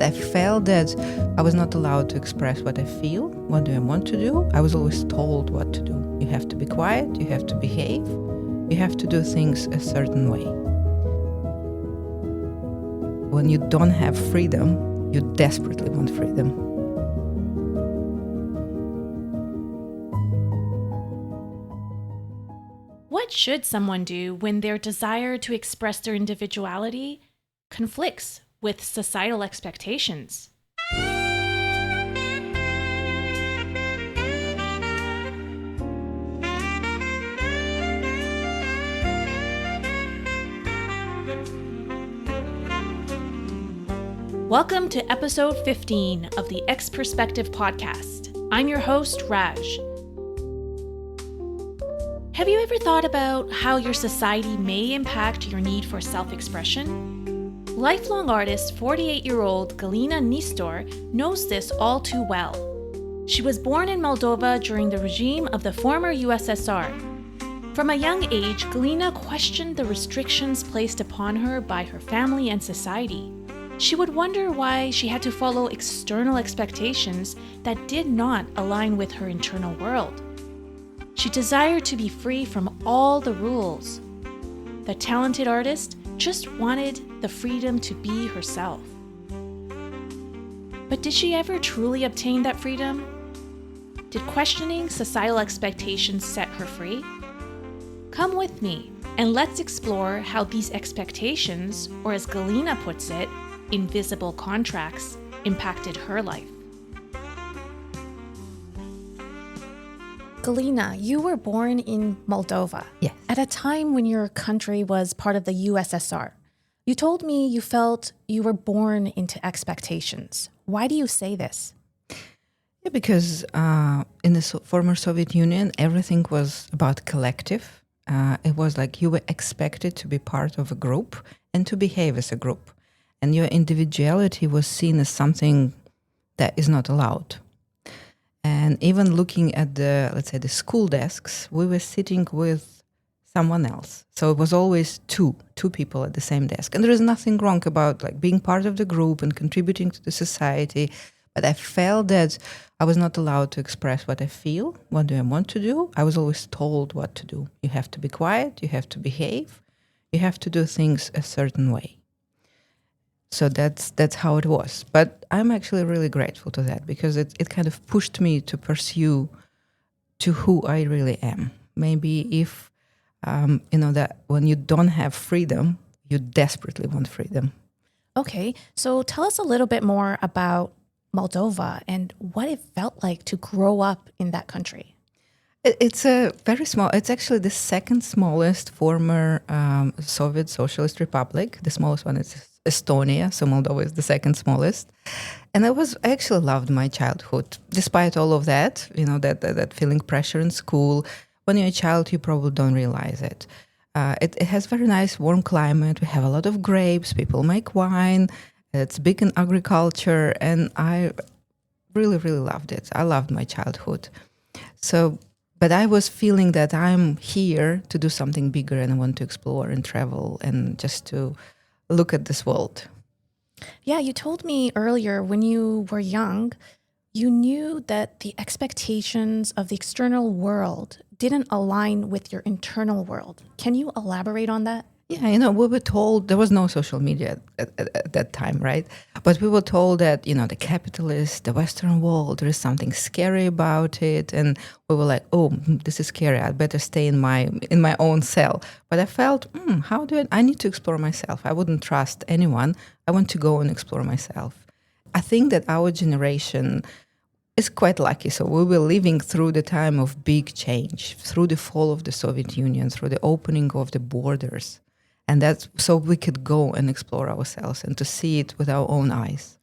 But I felt that I was not allowed to express what I feel, what do I want to do. I was always told what to do. You have to be quiet, you have to behave, you have to do things a certain way. When you don't have freedom, you desperately want freedom. What should someone do when their desire to express their individuality conflicts with societal expectations? Welcome to episode 15 of the X Perspective podcast. I'm your host, Raj. Have you ever thought about how your society may impact your need for self-expression? Lifelong artist 48-year-old Galina Nistor knows this all too well. She was born in Moldova during the regime of the former USSR. From a young age, Galina questioned the restrictions placed upon her by her family and society. She would wonder why she had to follow external expectations that did not align with her internal world. She desired to be free from all the rules. The talented artist just wanted the freedom to be herself. But did she ever truly obtain that freedom? Did questioning societal expectations set her free? Come with me and let's explore how these expectations, or as Galina puts it, invisible contracts, impacted her life. Galina, you were born in Moldova. Yes. At a time when your country was part of the USSR. You told me you felt you were born into expectations. Why do you say this? Yeah, because in the former Soviet Union, everything was about collective. It was like you were expected to be part of a group and to behave as a group. And your individuality was seen as something that is not allowed. And even looking at the, let's say, the school desks, we were sitting with someone else. So it was always two people at the same desk. And there is nothing wrong about like being part of the group and contributing to the society. But I felt that I was not allowed to express what I feel, what do I want to do. I was always told what to do. You have to be quiet, you have to behave, you have to do things a certain way. So that's how it was. But I'm actually really grateful to that because it kind of pushed me to pursue to who I really am. Maybe if, that when you don't have freedom, you desperately want freedom. Okay, so tell us a little bit more about Moldova and what it felt like to grow up in that country. It's a very small, it's actually the second smallest former Soviet Socialist Republic. The smallest one is Estonia, so Moldova is the second smallest. And I actually loved my childhood. Despite all of that, that feeling pressure in school. When you're a child, you probably don't realize it. It has very nice warm climate. We have a lot of grapes. People make wine. It's big in agriculture. And I really, really loved it. I loved my childhood. But I was feeling that I'm here to do something bigger and I want to explore and travel and just to look at this world. Yeah, you told me earlier when you were young, you knew that the expectations of the external world didn't align with your internal world. Can you elaborate on that? Yeah, we were told there was no social media at that time, right? But we were told that, the capitalist, the Western world, there is something scary about it. And we were like, oh, this is scary. I'd better stay in my own cell. But I felt, I need to explore myself. I wouldn't trust anyone. I want to go and explore myself. I think that our generation is quite lucky. So we were living through the time of big change, through the fall of the Soviet Union, through the opening of the borders. And that's so we could go and explore ourselves and to see it with our own eyes.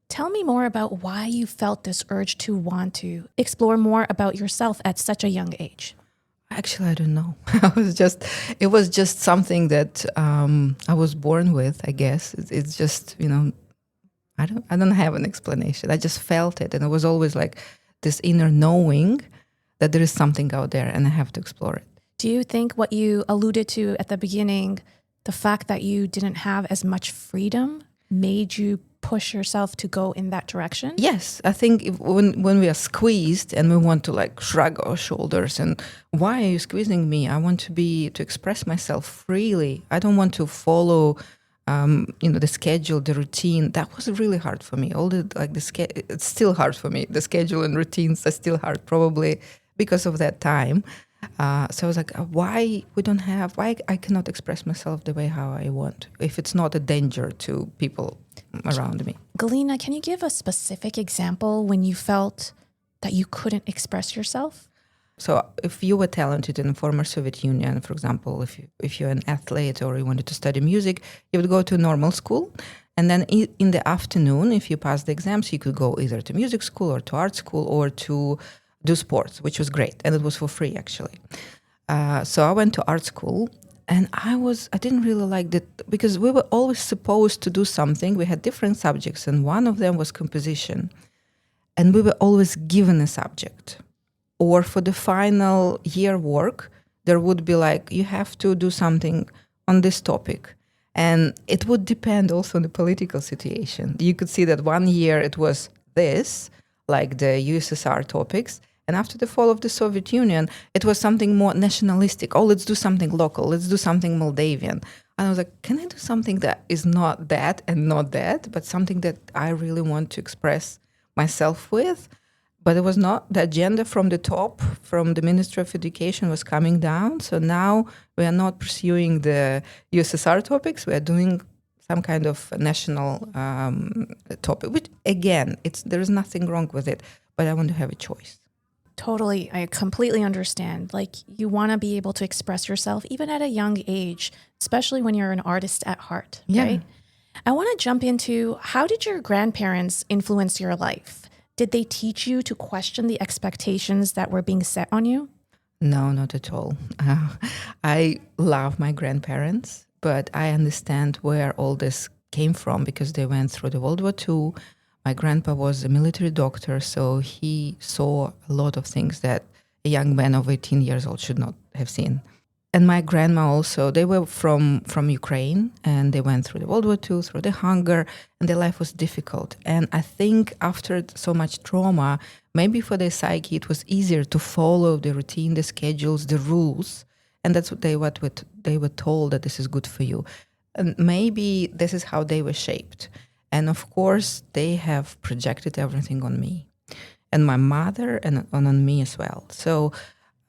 Tell me more about why you felt this urge to want to explore more about yourself at such a young age. Actually, I don't know. It was just something that I was born with, I guess. It's just, I don't have an explanation. I just felt it. And it was always like this inner knowing that there is something out there and I have to explore it. Do you think what you alluded to at the beginning, the fact that you didn't have as much freedom, made you push yourself to go in that direction? Yes, I think when we are squeezed and we want to like shrug our shoulders and why are you squeezing me? I want to express myself freely. I don't want to follow, the schedule, the routine. That was really hard for me. It's still hard for me. The schedule and routines are still hard, probably because of that time. So I was like, why I cannot express myself the way how I want if it's not a danger to people around me. Galina, can you give a specific example when you felt that you couldn't express yourself? So if you were talented in the former Soviet Union, for example, if you're an athlete or you wanted to study music, you would go to a normal school. And then in the afternoon, if you passed the exams, you could go either to music school or to art school or to do sports, which was great. And it was for free, actually. So I went to art school. And I didn't really like that because we were always supposed to do something. We had different subjects, and one of them was composition. And we were always given a subject. Or for the final year work, there would be like, you have to do something on this topic. And it would depend also on the political situation. You could see that one year it was this, like the USSR topics. And after the fall of the Soviet Union, it was something more nationalistic. Oh, let's do something local. Let's do something Moldavian. And I was like, can I do something that is not that and not that, but something that I really want to express myself with? But it was not. The agenda from the top, from the Ministry of Education, was coming down. So now we are not pursuing the USSR topics. We are doing some kind of national topic, which, again, there is nothing wrong with it, but I want to have a choice. Totally. I completely understand. Like, you want to be able to express yourself even at a young age, especially when you're an artist at heart, right? I want to jump into, how did your grandparents influence your life? Did they teach you to question the expectations that were being set on you? No, not at all. I love my grandparents, but I understand where all this came from because they went through the World War II. My grandpa was a military doctor, so he saw a lot of things that a young man of 18 years old should not have seen. And my grandma also, they were from Ukraine, and they went through the World War II, through the hunger, and their life was difficult. And I think after so much trauma, maybe for their psyche, it was easier to follow the routine, the schedules, the rules. And that's what they were told, that this is good for you. And maybe this is how they were shaped. And of course, they have projected everything on me and my mother and on me as well. So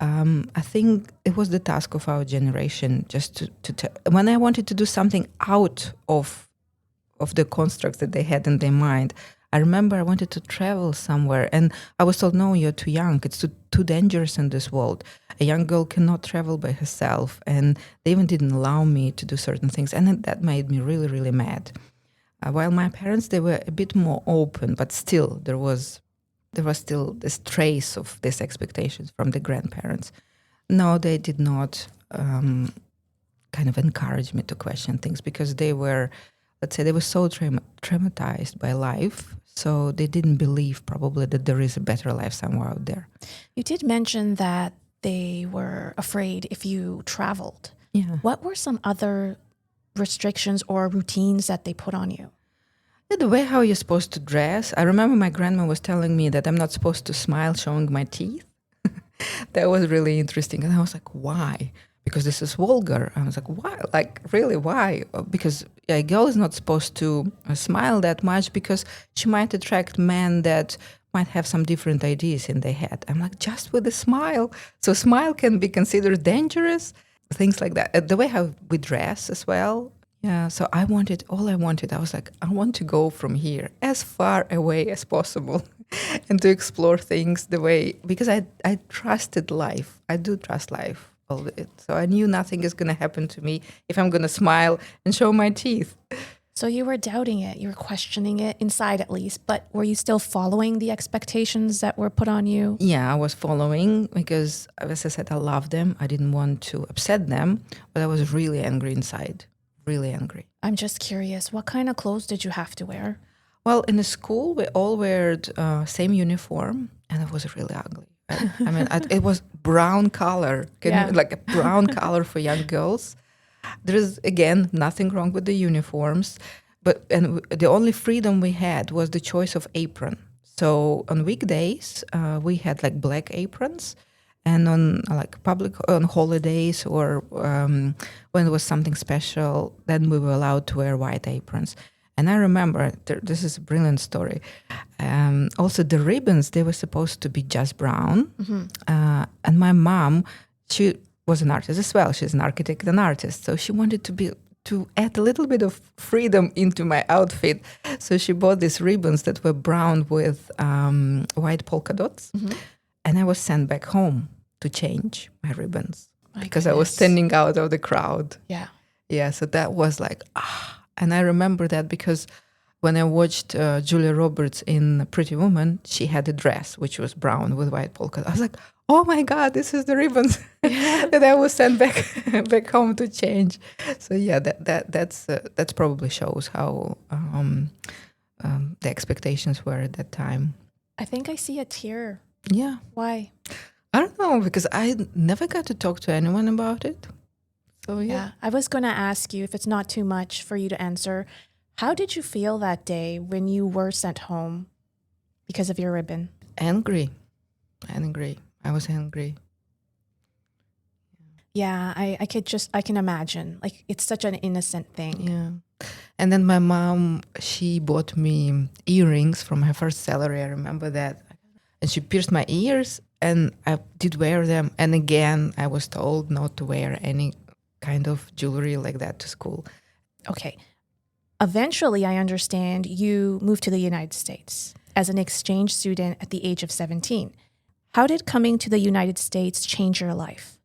I think it was the task of our generation just to when I wanted to do something out of the constructs that they had in their mind. I remember I wanted to travel somewhere and I was told, no, you're too young. It's too dangerous in this world. A young girl cannot travel by herself. And they even didn't allow me to do certain things. And that made me really, really mad. While my parents, they were a bit more open, but still there was still this trace of these expectations from the grandparents. No, they did not kind of encourage me to question things because they were, let's say, they were so traumatized by life, so they didn't believe probably that there is a better life somewhere out there. You did mention that they were afraid if you traveled. Yeah. What were some other restrictions or routines that they put on you? Yeah, the way how you're supposed to dress. I remember my grandma was telling me that I'm not supposed to smile showing my teeth. That was really interesting. And I was like, why? Because this is vulgar. I was like, why? Like, really, why? Because a girl is not supposed to smile that much because she might attract men that might have some different ideas in their head. I'm like, just with a smile. So smile can be considered dangerous. Things like that. The way how we dress as well. Yeah, so I wanted, I was like, I want to go from here as far away as possible and to explore things the way, because I trusted life. I do trust life. So I knew nothing is going to happen to me if I'm going to smile and show my teeth. So you were doubting it, you were questioning it inside at least, but were you still following the expectations that were put on you? Yeah, I was following because, as I said, I loved them. I didn't want to upset them, but I was really angry inside, really angry. I'm just curious, what kind of clothes did you have to wear? Well, in the school, we all wore same uniform, and it was really ugly. Right? I mean, it was brown color, like a brown color for young girls. There is, again, nothing wrong with the uniforms, the only freedom we had was the choice of apron. So on weekdays, we had like black aprons, and on like on holidays or when it was something special, then we were allowed to wear white aprons. And I remember, this is a brilliant story. Also, the ribbons, they were supposed to be just brown. And my mom, she was an artist as well. She's an architect and artist. So she wanted to add a little bit of freedom into my outfit. So she bought these ribbons that were brown with white polka dots. And I was sent back home to change my ribbons because I was standing out of the crowd. Yeah, so that was like, And I remember that because when I watched Julia Roberts in Pretty Woman, she had a dress which was brown with white polka. I was like, oh my God, this is the ribbons that I was sent back home to change. So yeah, that's probably shows how the expectations were at that time. I think I see a tear. Yeah. Why? I don't know, because I never got to talk to anyone about it. So yeah. I was going to ask you, if it's not too much for you to answer, how did you feel that day when you were sent home because of your ribbon? Angry. I was angry. Yeah, I can imagine. Like, it's such an innocent thing. Yeah. And then my mom, she bought me earrings from her first salary. I remember that. And she pierced my ears, and I did wear them. And again, I was told not to wear any kind of jewelry like that to school. Okay. Eventually, I understand you moved to the United States as an exchange student at the age of 17. How did coming to the United States change your life?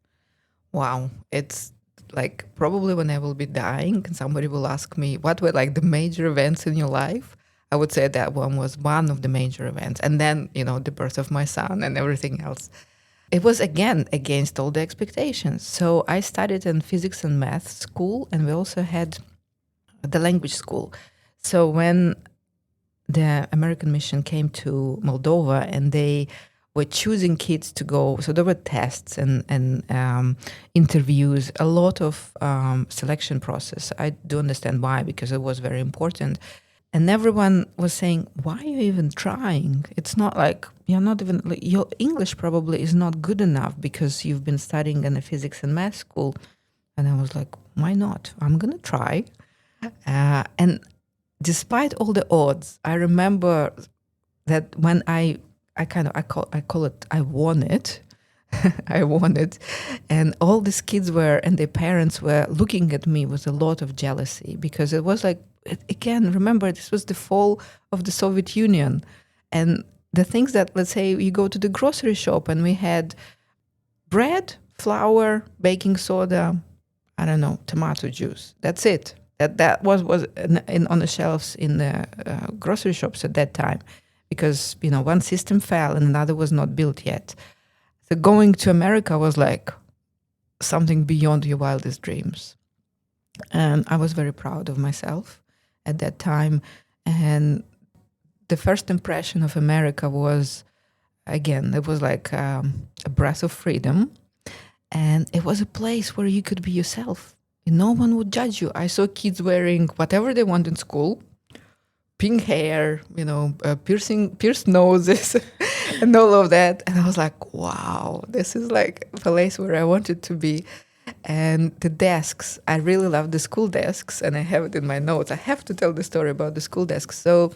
Wow. It's like probably when I will be dying and somebody will ask me, what were like the major events in your life? I would say that one was one of the major events. And then, the birth of my son and everything else. It was, again, against all the expectations. So I studied in physics and math school, and we also had the language school. So when the American mission came to Moldova and they were choosing kids to go, so there were tests and interviews, a lot of selection process. I do understand why, because it was very important. And everyone was saying, why are you even trying? It's not like, you're not even, like, your English probably is not good enough because you've been studying in a physics and math school. And I was like, why not? I'm going to try. And despite all the odds, I remember that when I call it, I won it. I won it. And all these kids and their parents were looking at me with a lot of jealousy, because it was like, again, remember, this was the fall of the Soviet Union. And the things that, let's say, you go to the grocery shop and we had bread, flour, baking soda, I don't know, tomato juice. That's it. That was on the shelves in the grocery shops at that time, because, one system fell and another was not built yet. So going to America was like something beyond your wildest dreams. And I was very proud of myself at that time. And the first impression of America was, again, it was like a breath of freedom. And it was a place where you could be yourself. No one would judge you. I saw kids wearing whatever they want in school, pink hair, pierced noses, and all of that. And I was like, wow, this is like a place where I wanted to be. And the desks, I really love the school desks, and I have it in my notes. I have to tell the story about the school desks. So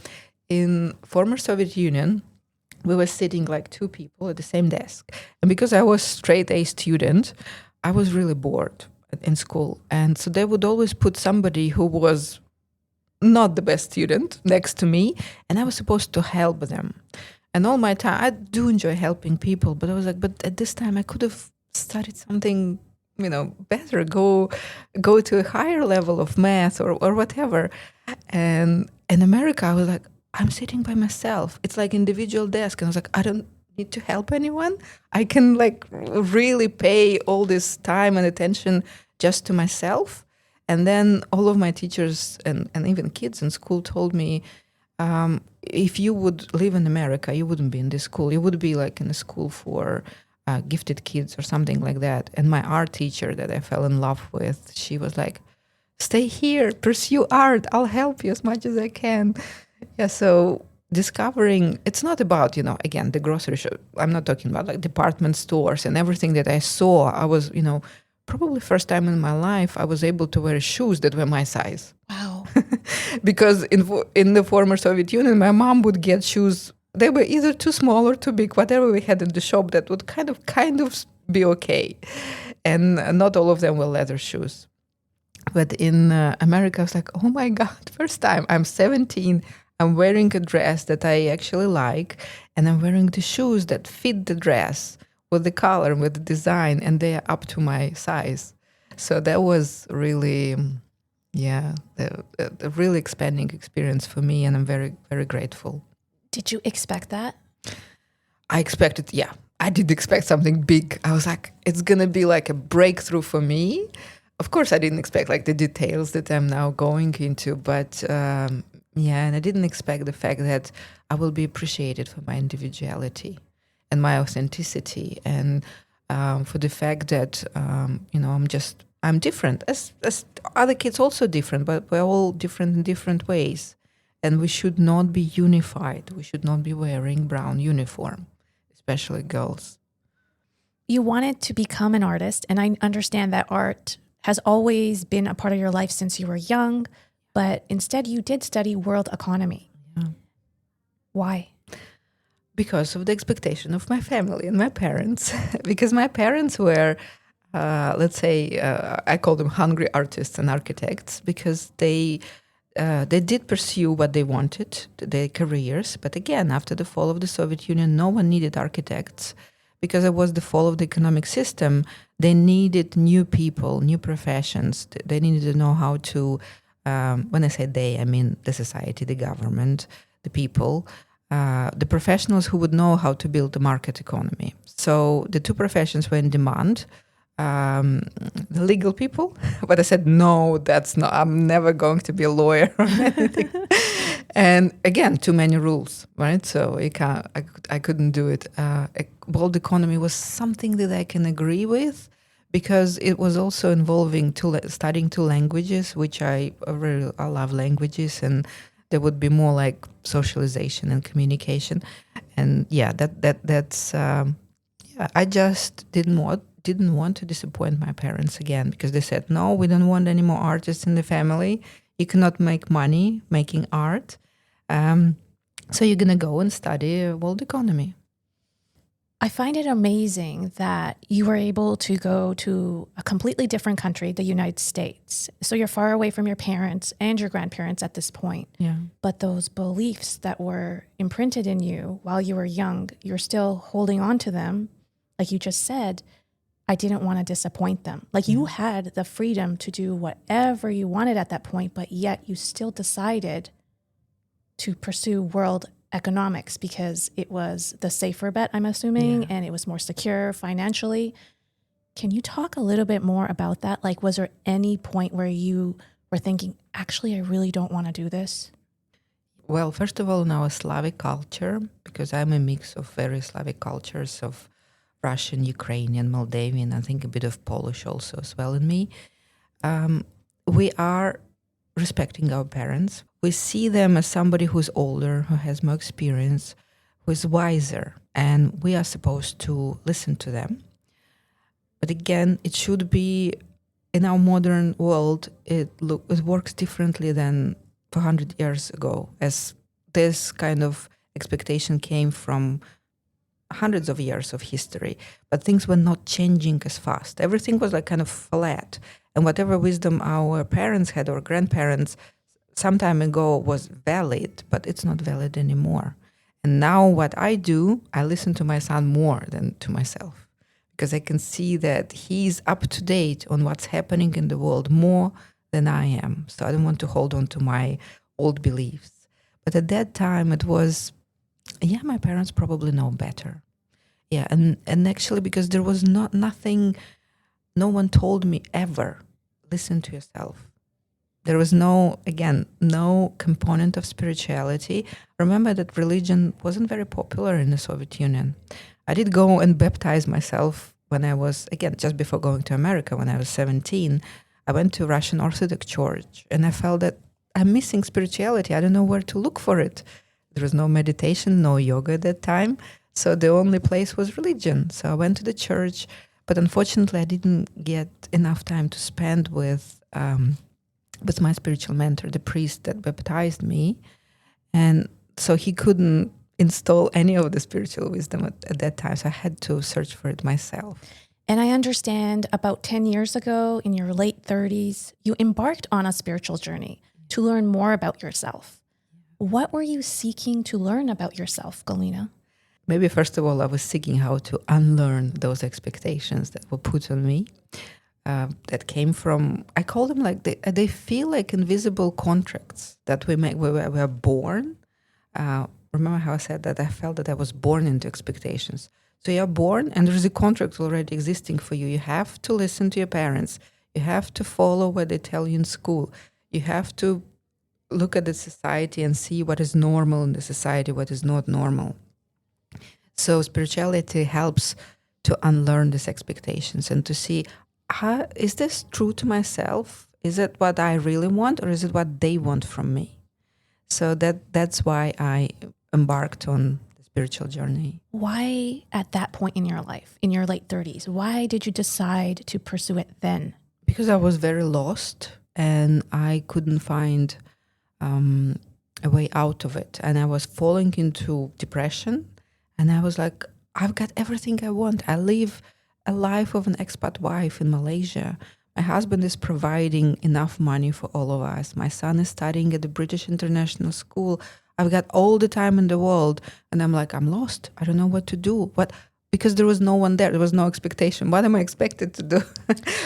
in former Soviet Union, we were sitting like two people at the same desk. And because I was straight A student, I was really bored in school. And so they would always put somebody who was not the best student next to me, and I was supposed to help them. And all my time, I do enjoy helping people, but I was like, but at this time I could have studied something, better, go to a higher level of math or whatever. And in America, I was like, I'm sitting by myself. It's like individual desk. And I was like, I don't need to help anyone. I can like really pay all this time and attention just to myself. And then all of my teachers and even kids in school told me, if you would live in America, you wouldn't be in this school. You would be like in a school for gifted kids or something like that. And my art teacher that I fell in love with, she was like, stay here, pursue art. I'll help you as much as I can. Yeah, so discovering, it's not about, again, the grocery shop. I'm not talking about like department stores and everything that I saw. I was, probably first time in my life I was able to wear shoes that were my size. Wow. Because in the former Soviet Union, my mom would get shoes. They were either too small or too big, whatever we had in the shop that would kind of be okay. And not all of them were leather shoes. But in America, I was like, oh my God, first time. I'm 17. I'm wearing a dress that I actually like. And I'm wearing the shoes that fit the dress with the color, with the design. And they are up to my size. So that was really, a really expanding experience for me. And I'm very, very grateful. Did you expect that? I expected, I did expect something big. I was like, it's going to be like a breakthrough for me. Of course, I didn't expect like the details that I'm now going into, but and I didn't expect the fact that I will be appreciated for my individuality and my authenticity, and for the fact that I'm different. As other kids also different, but we're all different in different ways, and we should not be unified. We should not be wearing brown uniform, especially girls. You wanted to become an artist, and I understand that art has always been a part of your life since you were young, but instead you did study world economy. Yeah. Why? Because of the expectation of my family and my parents. Because my parents were, I call them hungry artists and architects, because they did pursue what they wanted, their careers. But again, after the fall of the Soviet Union, no one needed architects. Because it was the fall of the economic system, they needed new people, new professions. They needed to know how to, when I say they, I mean the society, the government, the people, the professionals who would know how to build the market economy. So the two professions were in demand. The legal people, but I said, no, that's not, I'm never going to be a lawyer or anything. And again, too many rules, right? So I couldn't do it. World economy was something that I can agree with, because it was also involving studying two languages, which I love languages, and there would be more like socialization and communication. And that's I just didn't want to disappoint my parents again, because they said, no, we don't want any more artists in the family. You cannot make money making art. So you're going to go and study world economy. I find it amazing that you were able to go to a completely different country, the United States. So you're far away from your parents and your grandparents at this point. Yeah. But those beliefs that were imprinted in you while you were young, you're still holding on to them. Like you just said, I didn't want to disappoint them. Like you had the freedom to do whatever you wanted at that point, but yet you still decided to pursue world economics because it was the safer bet, I'm assuming, and it was more secure financially. Can you talk a little bit more about that? Like, was there any point where you were thinking, actually, I really don't want to do this? Well, first of all, in our Slavic culture, because I'm a mix of various Slavic cultures of Russian, Ukrainian, Moldavian, I think a bit of Polish also as well in me, we are respecting our parents. We see them as somebody who's older, who has more experience, who is wiser, and we are supposed to listen to them. But again, it should be, in our modern world, it works differently than 400 years ago, as this kind of expectation came from hundreds of years of history, but things were not changing as fast. Everything was like kind of flat, and whatever wisdom our parents had or grandparents some time ago was valid, but it's not valid anymore. And now what I do, I listen to my son more than to myself, because I can see that he's up to date on what's happening in the world more than I am. So I don't want to hold on to my old beliefs. But at that time it was, my parents probably know better. Yeah, and actually, because there was nothing, no one told me ever, listen to yourself. There was no component of spirituality. Remember that religion wasn't very popular in the Soviet Union. I did go and baptize myself when I was, again, just before going to America, when I was 17. I went to Russian Orthodox Church, and I felt that I'm missing spirituality. I don't know where to look for it. There was no meditation, no yoga at that time. So the only place was religion. So I went to the church, but unfortunately I didn't get enough time to spend with my spiritual mentor, the priest that baptized me. And so he couldn't install any of the spiritual wisdom at that time. So I had to search for it myself. And I understand about 10 years ago, in your late 30s, you embarked on a spiritual journey to learn more about yourself. What were you seeking to learn about yourself, Galina? Maybe first of all, I was seeking how to unlearn those expectations that were put on me. That came from, I call them like, they feel like invisible contracts that we make when we are born. Remember how I said that I felt that I was born into expectations. So you're born and there's a contract already existing for you. You have to listen to your parents. You have to follow what they tell you in school. You have to look at the society and see what is normal in the society, what is not normal. So spirituality helps to unlearn these expectations and to see, is this true to myself? Is it what I really want, or is it what they want from me? So that's why I embarked on the spiritual journey. Why at that point in your life, in your late 30s, why did you decide to pursue it then? Because I was very lost and I couldn't find a way out of it. And I was falling into depression. And I was like, I've got everything I want. I live a life of an expat wife in Malaysia. My husband is providing enough money for all of us. My son is studying at the British International School. I've got all the time in the world. And I'm like, I'm lost. I don't know what to do. Because there was no one there. There was no expectation. What am I expected to do?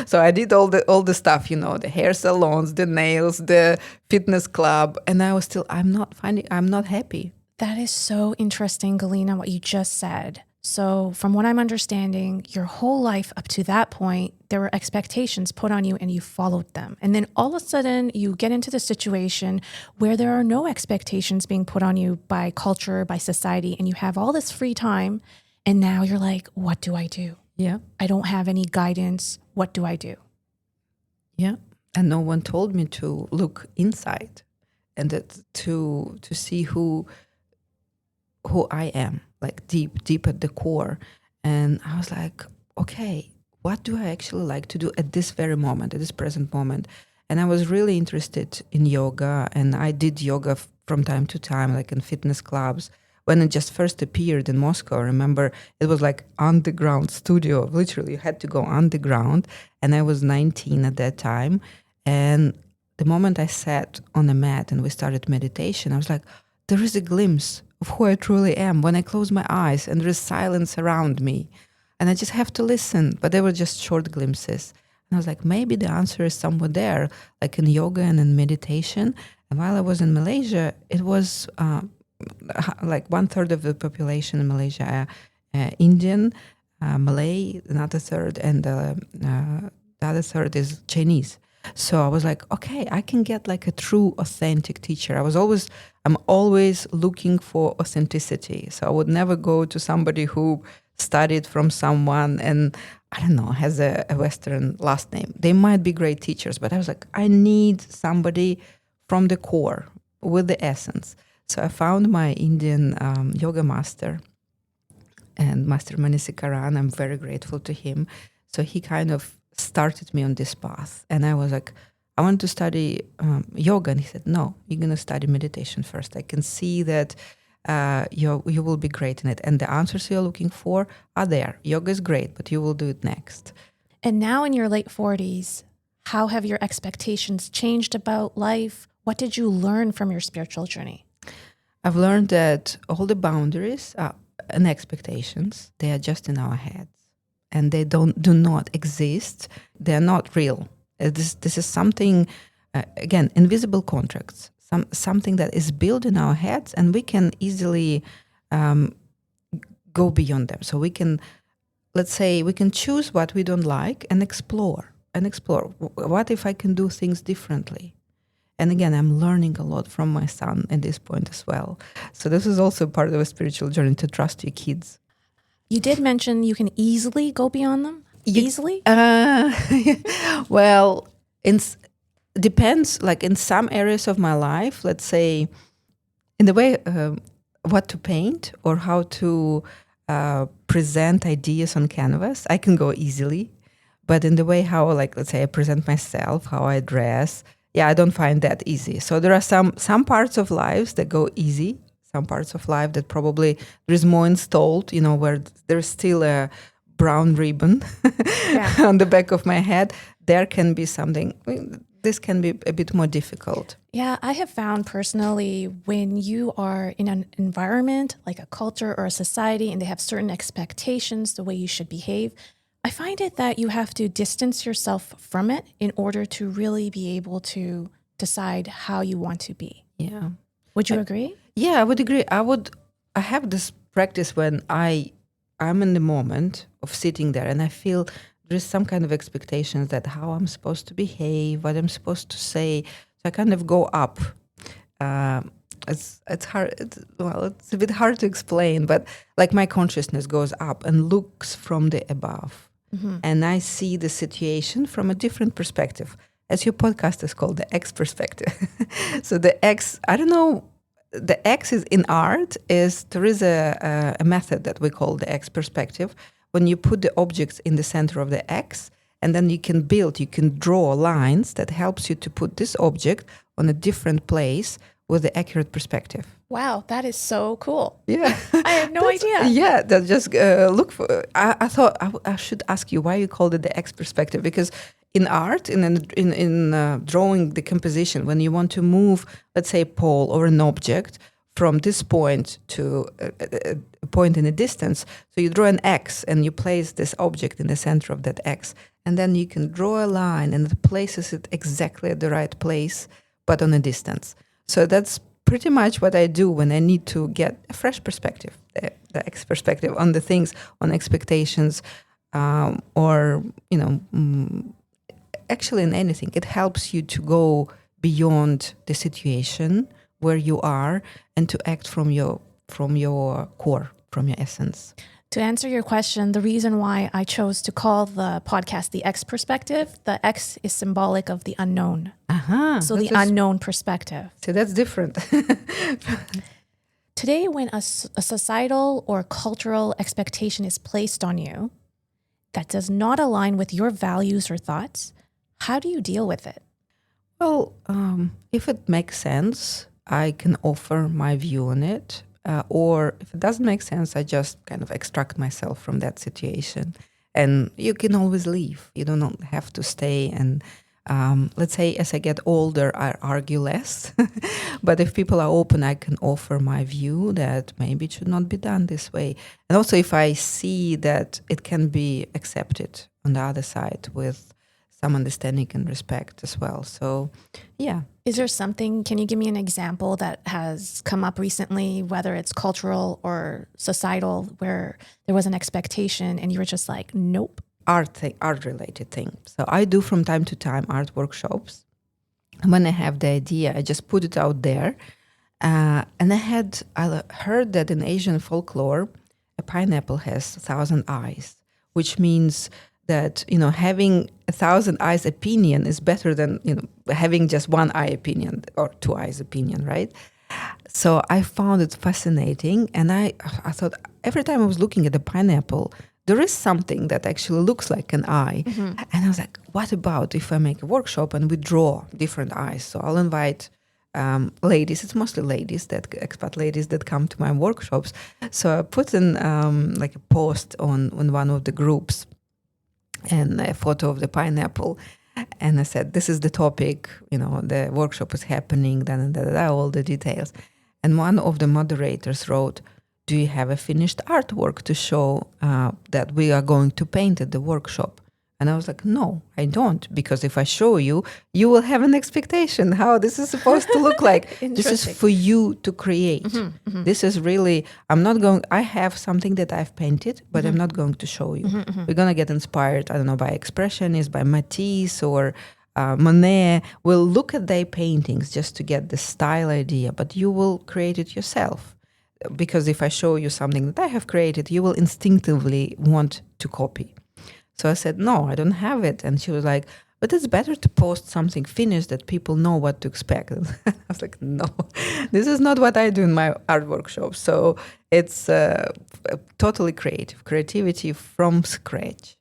So I did all the stuff, the hair salons, the nails, the fitness club. And I was still, I'm not happy. That is so interesting, Galina, what you just said. So from what I'm understanding, your whole life up to that point, there were expectations put on you and you followed them. And then all of a sudden you get into the situation where there are no expectations being put on you by culture, by society, and you have all this free time. And now you're like, what do I do? Yeah. I don't have any guidance. What do I do? Yeah. And no one told me to look inside and to see who I am, like deep at the core. And I was like, okay, what do I actually like to do at this very moment, at this present moment? And I was really interested in yoga, and I did yoga from time to time, like in fitness clubs. When it just first appeared in Moscow, I remember it was like underground studio. Literally, you had to go underground. And I was 19 at that time. And the moment I sat on a mat and we started meditation, I was like, there is a glimpse of who I truly am when I close my eyes and there is silence around me. And I just have to listen. But they were just short glimpses. And I was like, maybe the answer is somewhere there, like in yoga and in meditation. And while I was in Malaysia, it was like 1/3 of the population in Malaysia, Indian, Malay, another third, and the other third is Chinese. So I was like, okay, I can get like a true, authentic teacher. I'm always looking for authenticity. So I would never go to somebody who studied from someone and, I don't know, has a Western last name. They might be great teachers, but I was like, I need somebody from the core with the essence. So I found my Indian yoga master, and Master Manisikaran. I'm very grateful to him. So he kind of started me on this path. And I was like, I want to study yoga. And he said, no, you're going to study meditation first. I can see that you will be great in it. And the answers you're looking for are there. Yoga is great, but you will do it next. And now in your late 40s, how have your expectations changed about life? What did you learn from your spiritual journey? I've learned that all the boundaries and expectations, they are just in our heads. And they do not exist. They're not real. This is something, again, invisible contracts, something that is built in our heads, and we can easily go beyond them. So we can, let's say, we can choose what we don't like and explore. What if I can do things differently? And again, I'm learning a lot from my son at this point as well. So this is also part of a spiritual journey, to trust your kids. You did mention you can easily go beyond them? Easily? Well, depends, like in some areas of my life, let's say in the way what to paint or how to present ideas on canvas, I can go easily. But in the way how, like, let's say I present myself, how I dress, yeah, I don't find that easy. So there are some parts of lives that go easy, some parts of life that probably there is more installed, where there's still a brown ribbon on the back of my head. There can be something, this can be a bit more difficult. Yeah, I have found personally when you are in an environment like a culture or a society and they have certain expectations, the way you should behave, I find it that you have to distance yourself from it in order to really be able to decide how you want to be. Yeah. Would you agree? Yeah, I would agree. I have this practice when I'm in the moment of sitting there and I feel there is some kind of expectations that how I'm supposed to behave, what I'm supposed to say. So I kind of go up. It's hard. It's a bit hard to explain, but like my consciousness goes up and looks from the above. Mm-hmm. And I see the situation from a different perspective. As your podcast is called, the X perspective. So the X, I don't know, the X is in art, there is a method that we call the X perspective. When you put the objects in the center of the X, and then you can draw lines that helps you to put this object on a different place with the accurate perspective. Wow, that is so cool. Yeah. I had no idea. Yeah, that just look for. I thought I should ask you why you called it the X perspective, because in art, in drawing the composition, when you want to move, let's say, a pole or an object from this point to a point in a distance, so you draw an X and you place this object in the center of that X, and then you can draw a line and it places it exactly at the right place, but on a distance. So that's pretty much what I do when I need to get a fresh perspective, the X perspective on the things, on expectations, or, actually in anything. It helps you to go beyond the situation where you are and to act from your core, from your essence. To answer your question, the reason why I chose to call the podcast the X perspective, the X is symbolic of the unknown. So the unknown perspective. So that's different. Today, when a societal or cultural expectation is placed on you that does not align with your values or thoughts, how do you deal with it? Well, if it makes sense, I can offer my view on it. Or if it doesn't make sense, I just kind of extract myself from that situation. And you can always leave. You don't have to stay. And let's say as I get older, I argue less. But if people are open, I can offer my view that maybe it should not be done this way. And also if I see that it can be accepted on the other side with some understanding and respect as well. So, yeah. Is there something, can you give me an example that has come up recently, whether it's cultural or societal, where there was an expectation and you were just like, nope? Art-related thing. So I do from time to time art workshops. When I have the idea, I just put it out there. And I heard that in Asian folklore, a pineapple has 1,000 eyes, which means that, having 1,000 eyes opinion is better than, having just one eye opinion or 2 eyes opinion, right? So I found it fascinating. And I thought every time I was looking at the pineapple, there is something that actually looks like an eye. Mm-hmm. And I was like, what about if I make a workshop and we draw different eyes? So I'll invite ladies, it's mostly ladies, expat ladies that come to my workshops. So I put in like a post on one of the groups and a photo of the pineapple. And I said, this is the topic, the workshop is happening, all the details. And one of the moderators wrote, do you have a finished artwork to show that we are going to paint at the workshop? And I was like, no, I don't, because if I show you, you will have an expectation how this is supposed to look like. This is for you to create. Mm-hmm, mm-hmm. This is really, I have something that I've painted, but mm-hmm. I'm not going to show you. Mm-hmm, mm-hmm. We're going to get inspired, I don't know, by expressionists, by Matisse or Monet. We'll look at their paintings just to get the style idea, but you will create it yourself. Because if I show you something that I have created, you will instinctively want to copy. So I said, no, I don't have it. And she was like, but it's better to post something finished that people know what to expect. I was like, no, this is not what I do in my art workshop. So it's totally creativity from scratch.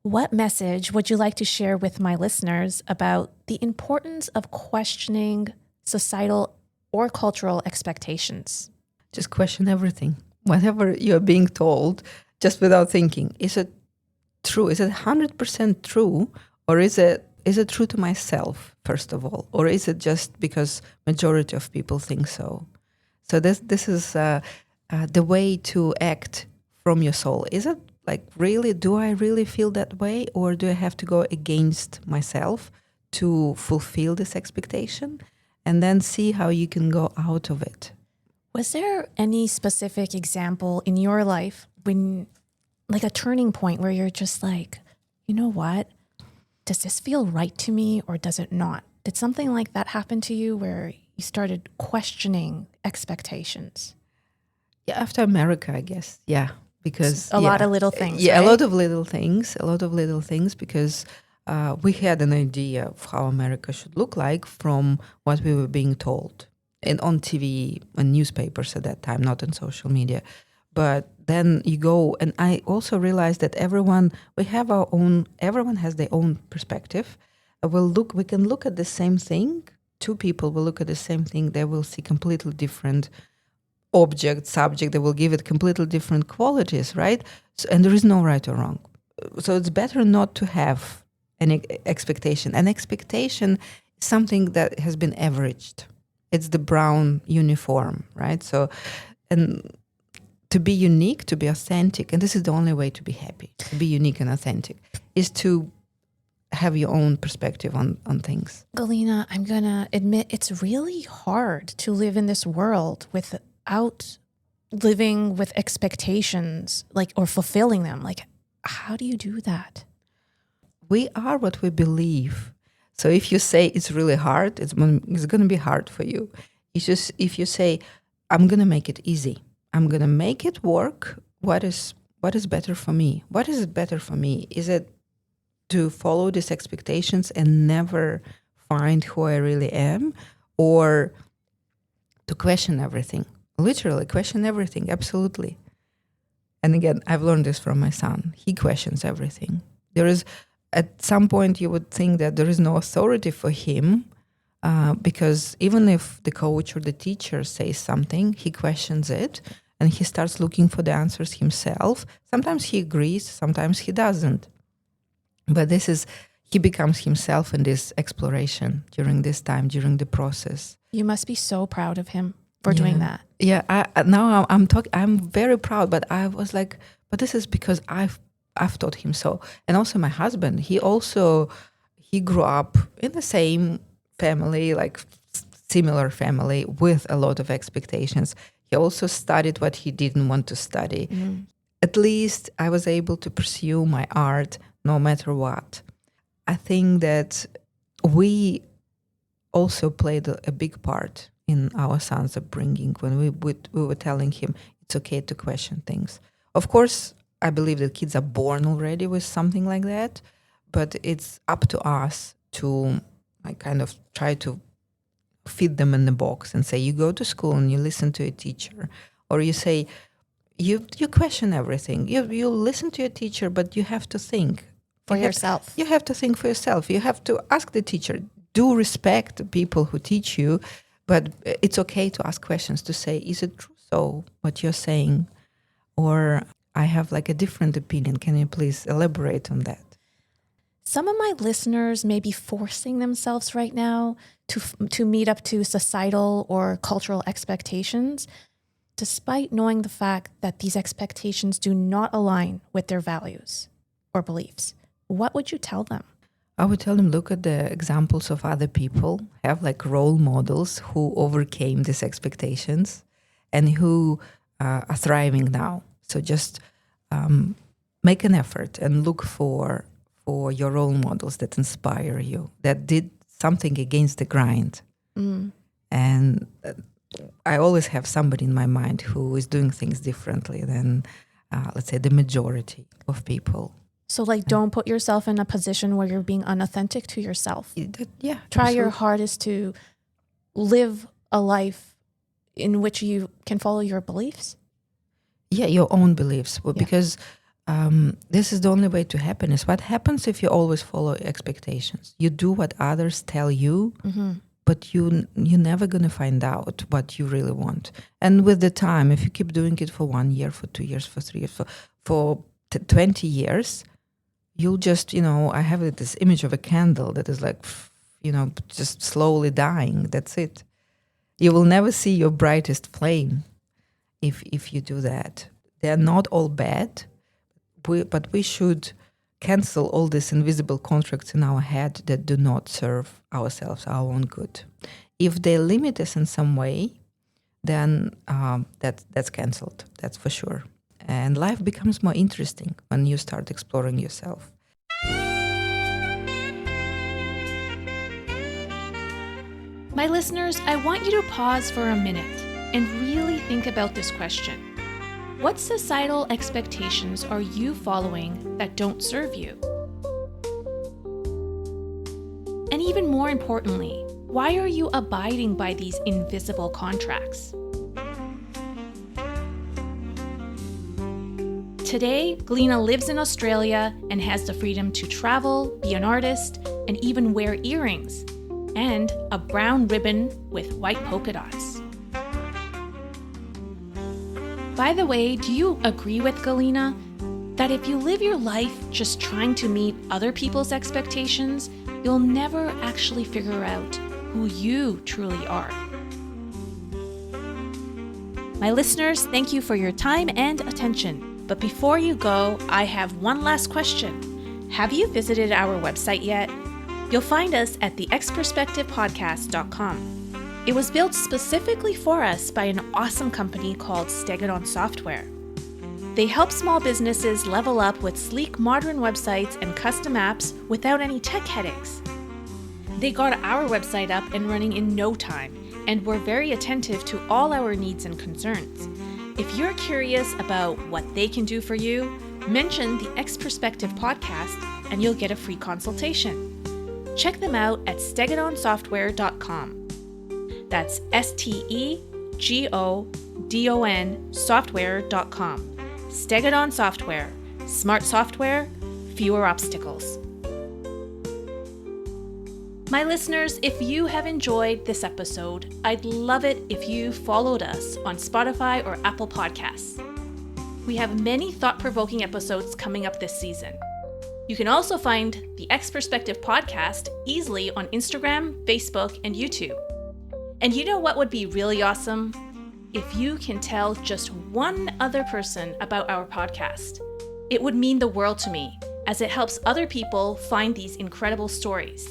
What message would you like to share with my listeners about the importance of questioning societal or cultural expectations? Just question everything. Whatever you're being told, just without thinking, is it true? Is it 100% true? Or is it true to myself, first of all? Or is it just because majority of people think so? So this is the way to act from your soul. Is it like, really, do I really feel that way? Or do I have to go against myself to fulfill this expectation? And then see how you can go out of it. Was there any specific example in your life when, like a turning point where you're just like, you know what? Does this feel right to me or does it not? Did something like that happen to you where you started questioning expectations? Yeah, after America, I guess. Yeah, because A lot of little things. Yeah, right? a lot of little things, because we had an idea of how America should look like from what we were being told, and on TV and newspapers at that time, not on social media. But then you go, and I also realized that everyone has their own perspective. We can look at the same thing. Two people will look at the same thing. They will see completely different subject. They will give it completely different qualities, right? So, and there is no right or wrong. So it's better not to have an expectation. An expectation is something that has been averaged. It's the brown uniform, right? So, and to be unique, to be authentic, and this is the only way to be happy, to be unique and authentic, is to have your own perspective on things. Galina, I'm going to admit it's really hard to live in this world without living with expectations, like, or fulfilling them. Like, how do you do that? We are what we believe. So if you say it's really hard, it's going to be hard for you. It's just, if you say, I'm going to make it easy, I'm going to make it work, what is better for me? What is better for me? Is it to follow these expectations and never find who I really am, or to question everything? Literally question everything, absolutely. And again, I've learned this from my son. He questions everything. At some point, you would think that there is no authority for him, because even if the coach or the teacher says something, he questions it and he starts looking for the answers himself. Sometimes he agrees, sometimes he doesn't. But he becomes himself in this exploration during this time, during the process. You must be so proud of him for doing that. Yeah, I'm very proud, but I was like, but this is because I've taught him so. And also my husband, he grew up in the same family, like similar family, with a lot of expectations. He also studied what he didn't want to study. Mm. At least I was able to pursue my art no matter what. I think that we also played a big part in our son's upbringing when we were telling him it's okay to question things. Of course, I believe that kids are born already with something like that, but it's up to us to kind of try to fit them in the box and say, you go to school and you listen to a teacher, or you say, you question everything. You listen to your teacher, but you have to think for yourself. You have to think for yourself. You have to ask the teacher. Do respect the people who teach you, but it's okay to ask questions, to say, is it true so what you're saying? Or I have like a different opinion. Can you please elaborate on that? Some of my listeners may be forcing themselves right now to meet up to societal or cultural expectations, despite knowing the fact that these expectations do not align with their values or beliefs. What would you tell them? I would tell them, look at the examples of other people, have like role models who overcame these expectations and who are thriving now. So just make an effort and look for your role models that inspire you, that did something against the grind. Mm. And I always have somebody in my mind who is doing things differently than, let's say, the majority of people. So like, don't put yourself in a position where you're being unauthentic to yourself. Yeah. Try your absolutely. hardest to live a life in which you can follow your beliefs. Yeah, your own beliefs. Well, Yeah. because this is the only way to happiness. What happens if you always follow expectations? You do what others tell you, but you're never going to find out what you really want. And with the time, if you keep doing it for 1 year, for 2 years, for 3 years, for 20 years, you'll just, I have this image of a candle that is like, just slowly dying. That's it. You will never see your brightest flame if you do that. They're not all bad, but we should cancel all these invisible contracts in our head that do not serve ourselves, our own good. If they limit us in some way, then that's canceled, that's for sure. And life becomes more interesting when you start exploring yourself. My listeners, I want you to pause for a minute and really think about this question. What societal expectations are you following that don't serve you? And even more importantly, why are you abiding by these invisible contracts? Today, Galina lives in Australia and has the freedom to travel, be an artist, and even wear earrings, and a brown ribbon with white polka dots. By the way, do you agree with Galina that if you live your life just trying to meet other people's expectations, you'll never actually figure out who you truly are? My listeners, thank you for your time and attention. But before you go, I have one last question. Have you visited our website yet? You'll find us at theexperspectivepodcast.com. It was built specifically for us by an awesome company called Stegadon Software. They help small businesses level up with sleek, modern websites and custom apps without any tech headaches. They got our website up and running in no time and were very attentive to all our needs and concerns. If you're curious about what they can do for you, mention the X Perspective podcast and you'll get a free consultation. Check them out at stegadonsoftware.com. That's STEGODON software.com. Stegadon Software. Smart software, fewer obstacles. My listeners, if you have enjoyed this episode, I'd love it if you followed us on Spotify or Apple Podcasts. We have many thought-provoking episodes coming up this season. You can also find the X Perspective podcast easily on Instagram, Facebook, and YouTube. And you know what would be really awesome? If you can tell just one other person about our podcast. It would mean the world to me, as it helps other people find these incredible stories.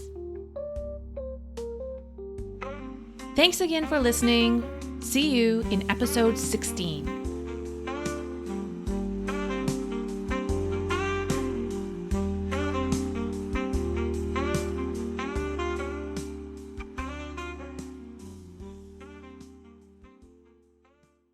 Thanks again for listening. See you in episode 16.